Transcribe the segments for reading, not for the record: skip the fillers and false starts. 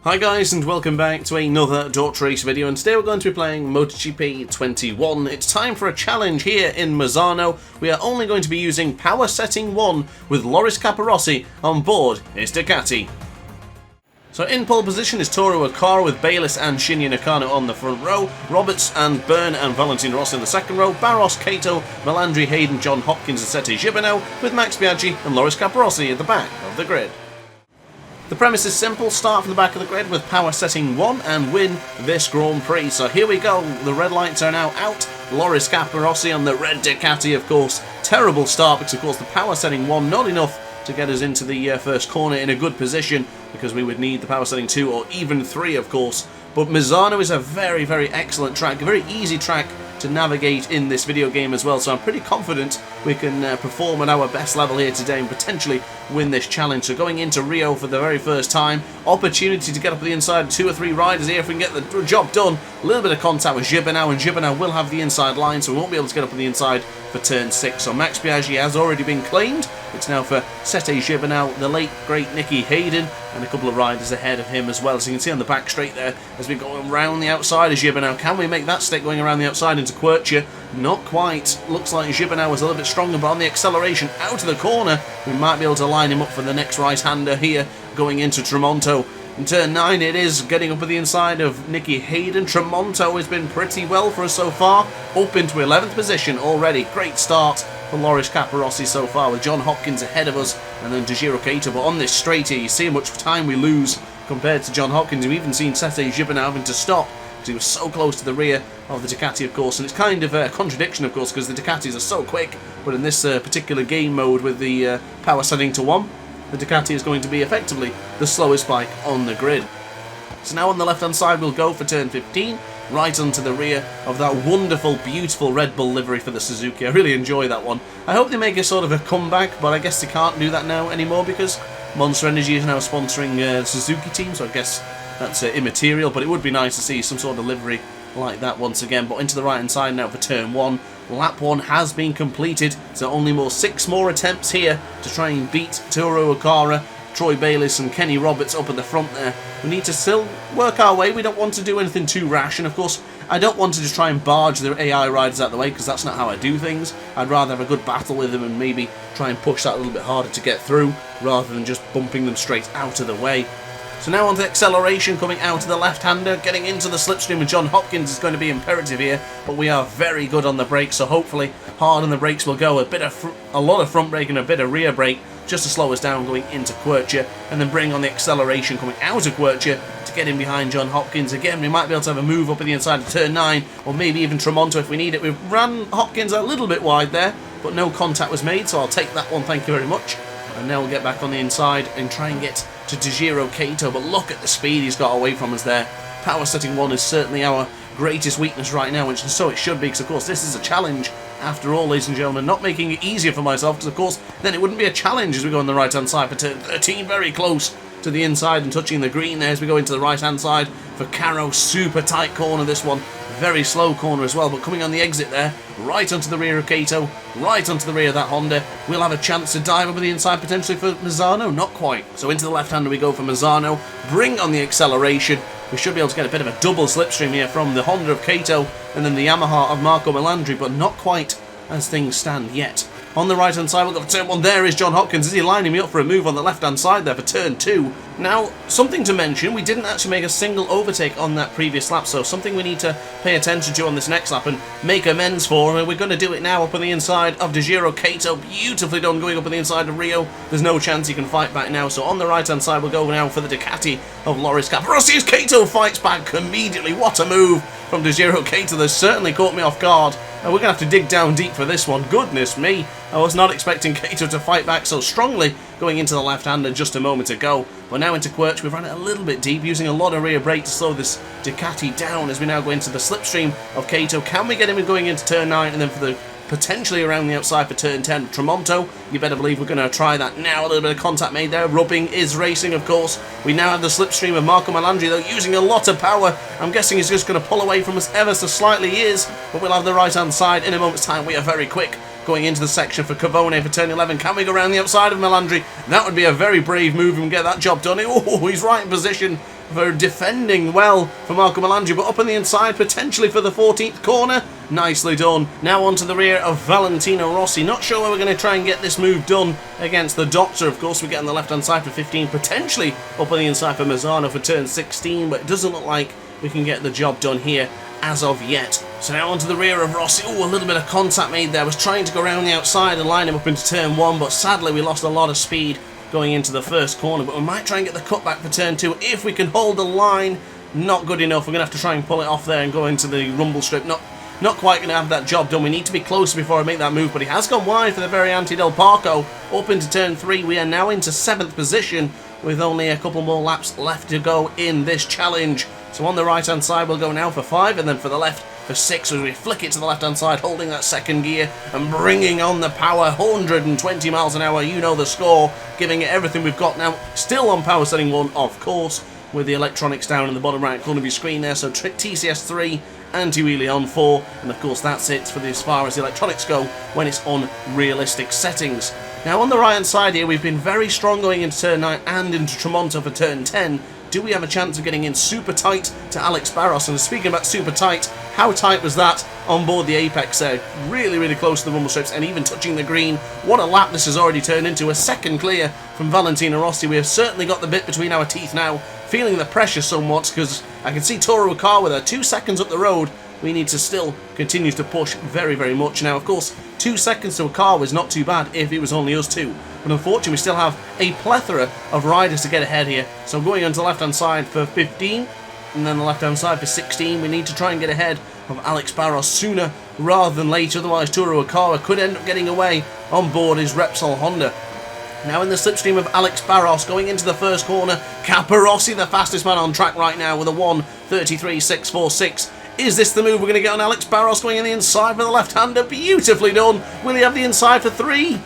Hi guys, and welcome back to another Dot Race video, and today we're going to be playing MotoGP 21. It's time for a challenge here in Misano. We are only going to be using Power Setting 1 with Loris Capirossi on board his Ducati. So in pole position is Toru Okara with Bayliss and Shinya Nakano on the front row, Roberts and Byrne and Valentino Rossi in the second row, Barros, Kato, Melandri, Hayden, John Hopkins and Sete Gibernau, with Max Biaggi and Loris Capirossi at the back of the grid. The premise is simple: start from the back of the grid with Power Setting 1 and win this Grand Prix. So here we go, the red lights are now out. Loris Capirossi on the red Ducati, of course. Terrible start because, of course, the Power Setting 1 not enough to get us into the first corner in a good position, because we would need the Power Setting 2 or even 3, of course. But Misano is a very, very excellent track, a very easy track to navigate in this video game as well, so I'm pretty confident we can perform at our best level here today and potentially win this challenge. So going into Rio for the very first time, opportunity to get up the inside, 2 or 3 riders here if we can get the job done. A little bit of contact with Gibernau, and Gibernau will have the inside line, so we won't be able to get up on the inside for turn 6. So Max Biaggi has already been claimed. It's now for Sete Gibernau, the late great Nicky Hayden, and a couple of riders ahead of him as well. So you can see on the back straight there as we go around the outside of Gibernau. Can we make that stick going around the outside into Quercia? Not quite. Looks like Gibernau was a little bit stronger, but on the acceleration out of the corner, we might be able to line him up for the next right-hander here going into Tremonto. In turn 9 it is, getting up at the inside of Nicky Hayden. Tremonto has been pretty well for us so far, up into 11th position already. Great start for Loris Capirossi so far, with John Hopkins ahead of us and then Tajiro Kato. But on this straight here, you see how much time we lose compared to John Hopkins. We've even seen Sete Gibernau having to stop because he was so close to the rear of the Ducati, of course. And it's kind of a contradiction, of course, because the Ducatis are so quick, but in this particular game mode with the power setting to 1, the Ducati is going to be effectively the slowest bike on the grid. So now on the left hand side we'll go for turn 15, right onto the rear of that wonderful, beautiful Red Bull livery for the Suzuki. I really enjoy that one. I hope they make a sort of a comeback, but I guess they can't do that now anymore because Monster Energy is now sponsoring the Suzuki team, so I guess that's immaterial, but it would be nice to see some sort of livery like that once again. But into the right hand side now for turn 1. Lap 1 has been completed, so only 6 more attempts here to try and beat Toru Okara, Troy Bayliss and Kenny Roberts up at the front there. We need to still work our way. We don't want to do anything too rash, and of course I don't want to just try and barge the AI riders out of the way, because that's not how I do things. I'd rather have a good battle with them and maybe try and push that a little bit harder to get through, rather than just bumping them straight out of the way. So now on to acceleration, coming out of the left-hander, getting into the slipstream with John Hopkins is going to be imperative here, but we are very good on the brakes, so hopefully hard on the brakes will go. A lot of front brake and a bit of rear brake just to slow us down going into Quercia, and then bring on the acceleration coming out of Quercia to get in behind John Hopkins. Again, we might be able to have a move up at the inside of turn 9, or maybe even Tremonto if we need it. We've ran Hopkins a little bit wide there, but no contact was made, so I'll take that one, thank you very much. And now we'll get back on the inside and try and get to Tajiro Kato, but look at the speed he's got away from us there. Power Setting 1 is certainly our greatest weakness right now, and so it should be, because of course this is a challenge after all, ladies and gentlemen. Not making it easier for myself, because of course then it wouldn't be a challenge as we go on the right hand side for turn 13, very close to the inside and touching the green there as we go into the right hand side for Caro. Super tight corner this one, very slow corner as well, but coming on the exit there, right onto the rear of Kato, right onto the rear of that Honda. We'll have a chance to dive over the inside potentially for Misano, not quite. So into the left hander we go for Misano, bring on the acceleration. We should be able to get a bit of a double slipstream here from the Honda of Kato and then the Yamaha of Marco Melandri, but not quite as things stand yet. On the right hand side we'll go for turn 1, there is John Hopkins. Is he lining me up for a move on the left hand side there for turn 2? Now, something to mention, we didn't actually make a single overtake on that previous lap, so something we need to pay attention to on this next lap and make amends for, and we're going to do it now up on the inside of Tajiro Kato. Beautifully done going up on the inside of Rio. There's no chance he can fight back now, so on the right hand side we'll go now for the Ducati of Loris Capirossi as Kato fights back immediately. What a move from Tajiro Kato, that certainly caught me off guard. And we're going to have to dig down deep for this one. Goodness me, I was not expecting Kato to fight back so strongly going into the left-hander just a moment ago. But now into Querch, we've run it a little bit deep, using a lot of rear brake to slow this Ducati down as we now go into the slipstream of Kato. Can we get him going into turn 9 and then for the potentially around the outside for turn 10. Tremonto, you better believe we're going to try that now. A little bit of contact made there. Rubbing is racing, of course. We now have the slipstream of Marco Melandri, though, using a lot of power. I'm guessing he's just going to pull away from us ever so slightly. He is, but we'll have the right-hand side in a moment's time. We are very quick. going into the section for Cavone for turn 11. Can we go around the outside of Melandri? That would be a very brave move and get that job done. Oh, he's right in position for defending well for Marco Melandri, but up on the inside potentially for the 14th corner. Nicely done. Now onto the rear of Valentino Rossi. Not sure where we're going to try and get this move done against the Doctor. Of course, we get on the left-hand side for 15, potentially up on the inside for Mazzano for turn 16, but it doesn't look like we can get the job done here as of yet. So now onto the rear of Rossi. Oh, a little bit of contact made there. Was trying to go around the outside and line him up into turn 1, but sadly we lost a lot of speed going into the first corner, but we might try and get the cutback for turn 2 if we can hold the line. Not good enough. We're going to have to try and pull it off there and go into the rumble strip. Not quite going to have that job done. We need to be closer before I make that move, but he has gone wide for the very anti-Del Parco. Up into turn 3. We are now into 7th position with only a couple more laps left to go in this challenge. So on the right-hand side, we'll go now for 5, and then for the left for 6 as we flick it to the left-hand side, holding that second gear and bringing on the power. 120 miles an hour, you know the score, giving it everything we've got now. Still on power setting 1, of course, with the electronics down in the bottom right corner of your screen there. So TCS 3, anti-wheelie on 4, and of course that's it for as far as the electronics go when it's on realistic settings. Now on the right-hand side here, we've been very strong going into turn 9 and into Tremonto for turn 10. Do we have a chance of getting in super tight to Alex Barros? And speaking about super tight, how tight was that on board the apex there? Really, really close to the rumble strips and even touching the green. What a lap this has already turned into. A second clear from Valentino Rossi. We have certainly got the bit between our teeth now, feeling the pressure somewhat, because I can see Toro Ricard with her 2 seconds up the road. We need to still continue to push very, very much. Now, of course, 2 seconds to a car was not too bad if it was only us two. But unfortunately, we still have a plethora of riders to get ahead here. So going onto the left-hand side for 15, and then the left-hand side for 16. We need to try and get ahead of Alex Barros sooner rather than later. Otherwise, Toro Ricard could end up getting away on board his Repsol Honda. Now in the slipstream of Alex Barros going into the first corner. Capirossi, the fastest man on track right now, with a 1:33.646. Is this the move we're going to get on Alex Barros going in the inside for the left-hander? Beautifully done. Will he have the inside for 3?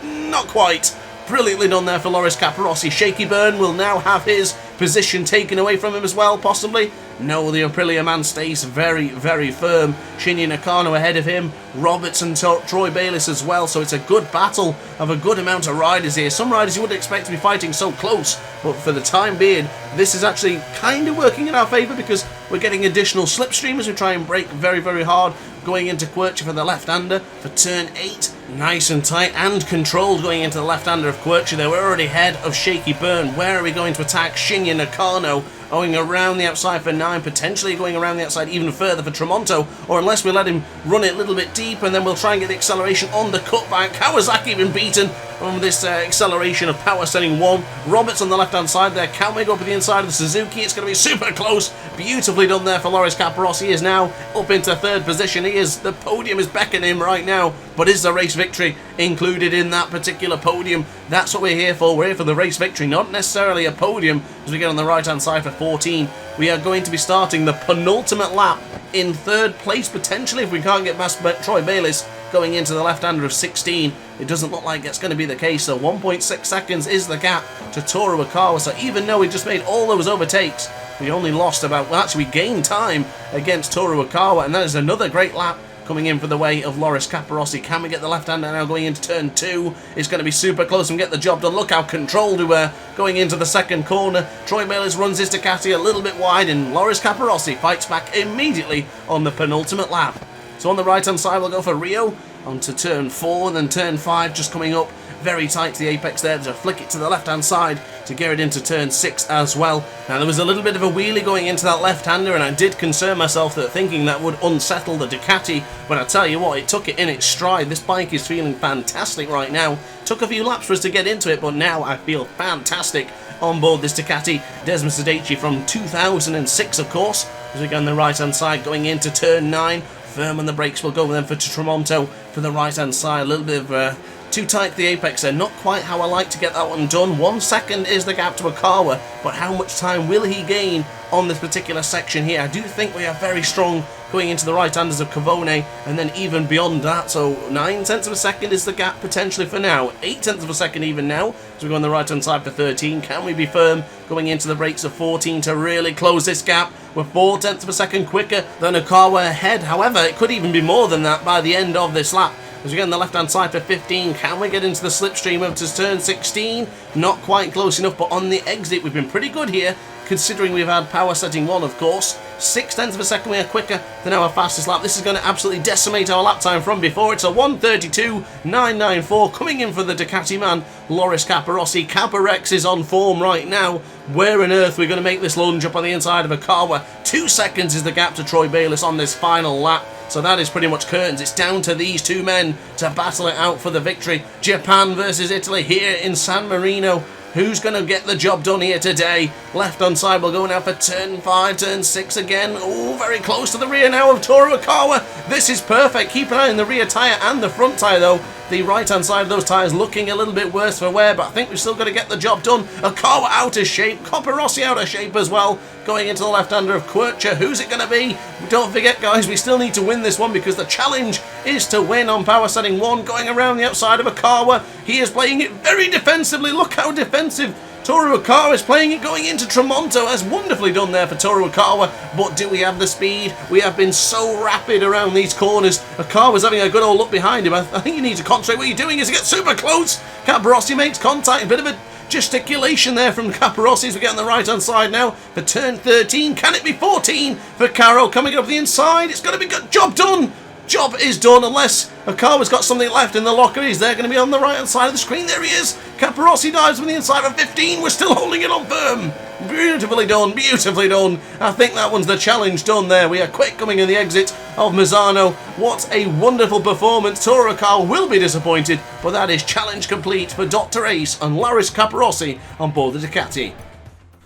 Not quite. Brilliantly done there for Loris Capirossi. Shaky Byrne will now have his position taken away from him as well, possibly. No, the Aprilia man stays very, very firm. Shinya Nakano ahead of him. Roberts and Troy Bayliss as well. So it's a good battle of a good amount of riders here. Some riders you wouldn't expect to be fighting so close. But for the time being, this is actually kind of working in our favour because we're getting additional slipstream as we try and brake very, very hard. Going into Quercia for the left-hander for turn 8. Nice and tight and controlled going into the left-hander of Quercia there. We're already ahead of Shaky Byrne. Where are we going to attack? Shinya Nakano going around the outside for 9, potentially going around the outside even further for Tremonto, or unless we let him run it a little bit deep and then we'll try and get the acceleration on the cutback. Kawasaki been beaten on this acceleration of power setting 1. Roberts on the left-hand side there. Can we go up to the inside of the Suzuki? It's going to be super close. Beautifully done there for Loris Capirossi. He is now up into 3rd position. The podium is beckoning him right now, but is the race victory included in that particular podium? That's what we're here for. We're here for the race victory, not necessarily a podium. As we get on the right-hand side for 14, we are going to be starting the penultimate lap in 3rd place, potentially, if we can't get past Troy Bayliss going into the left-hander of 16. It doesn't look like it's going to be the case, so 1.6 seconds is the gap to Toro Ricard. So even though we just made all those overtakes, we only lost about, well, actually we gained time against Toro Ricard, and that is another great lap coming in for the way of Loris Capirossi. Can we get the left-hander now going into turn 2? It's going to be super close and get the job done. Look how controlled we were going into the second corner. Troy Bayliss runs his Ducati a little bit wide, and Loris Capirossi fights back immediately on the penultimate lap. So on the right-hand side, we'll go for Rio onto turn 4, and then turn 5 just coming up very tight to the apex there. There's a flick it to the left-hand side to get it into turn 6 as well. Now, there was a little bit of a wheelie going into that left-hander, and I did concern myself that thinking that would unsettle the Ducati, but I tell you what, it took it in its stride. This bike is feeling fantastic right now. Took a few laps for us to get into it, but now I feel fantastic on board this Ducati Desmond Sedici from 2006, of course. As we go on the right-hand side going into turn 9, firm on the brakes. We'll go then for Tremonto for the right-hand side. A little bit of too tight to the apex there. Not quite how I like to get that one done. 1 second is the gap to Akawa, but how much time will he gain on this particular section here? I do think we are very strong going into the right-handers of Cavone, and then even beyond that. So 9/10 of a second is the gap potentially for now. 8/10 of a second even now. So we go on the right-hand side for 13. Can we be firm going into the brakes of 14 to really close this gap? We're 4/10 of a second quicker than Akawa ahead. However, it could even be more than that by the end of this lap. As we get on the left-hand side for 15, can we get into the slipstream over to turn 16? Not quite close enough, but on the exit, we've been pretty good here, considering we've had power setting 1, of course. 0.6 of a second we are quicker than our fastest lap. This is going to absolutely decimate our lap time from before. It's a 1:32.994 coming in for the Ducati man, Loris Capirossi. Caparex is on form right now. Where on earth are we going to make this lunge up on the inside of a car where 2 seconds is the gap to Troy Bayliss on this final lap? So that is pretty much curtains. It's down to these two men to battle it out for the victory. Japan versus Italy here in San Marino. Who's going to get the job done here today? Left-hand side, we'll go now for turn 5, turn 6 again. Oh, very close to the rear now of Toru Okawa. This is perfect. Keep an eye on the rear tyre and the front tyre, though. The right-hand side of those tyres looking a little bit worse for wear, but I think we've still got to get the job done. Okawa out of shape. Capirossi out of shape as well. Going into the left-hander of Quercher. Who's it going to be? Don't forget, guys, we still need to win this one because the challenge is to win on power setting 1. Going around the outside of Okawa. He is playing it very defensively. Look how defensive Toru Okawa is playing it, going into Tramonto. As wonderfully done there for Toru Okawa, but do we have the speed? We have been so rapid around these corners. Okawa's having a good old look behind him. I think you need to concentrate. What you're doing is to get super close. Capirossi makes contact. A bit of a gesticulation there from Capirossi as we get on the right hand side now for turn 13. Can it be 14 for Caro coming up the inside? It's going to be good. Job done. Job is done, unless Okawa's got something left in the locker. Is there going to be on the right hand side of the screen? There he is. Capirossi dives from the inside of 15. We're still holding it on firm. Beautifully done, beautifully done. I think that one's the challenge done there. We are quick coming in the exit of Misano. What a wonderful performance. Toru Okawa will be disappointed, but that is challenge complete for Dr. Ace and Loris Capirossi on board the Ducati.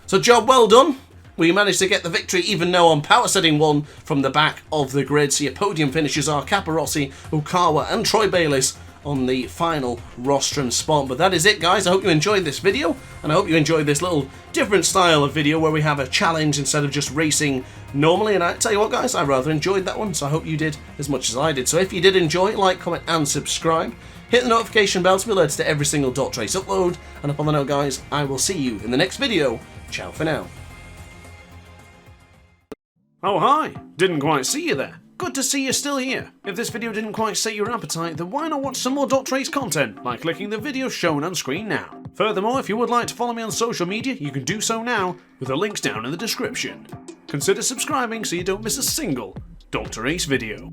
So job well done. We managed to get the victory even now on power setting 1 from the back of the grid. So your podium finishes are Capirossi, Okawa and Troy Bayliss on the final rostrum spot. But that is it, guys. I hope you enjoyed this video, and I hope you enjoyed this little different style of video where we have a challenge instead of just racing normally. And I tell you what, guys, I rather enjoyed that one, so I hope you did as much as I did. So if you did enjoy, like, comment and subscribe. Hit the notification bell to be alerted to every single Dot Race upload. And up on the note, guys, I will see you in the next video. Ciao for now. Oh hi, didn't quite see you there. Good to see you're still here. If this video didn't quite set your appetite, then why not watch some more Dot Race content by clicking the video shown on screen now. Furthermore, if you would like to follow me on social media, you can do so now with the links down in the description. Consider subscribing so you don't miss a single Dr. Race video.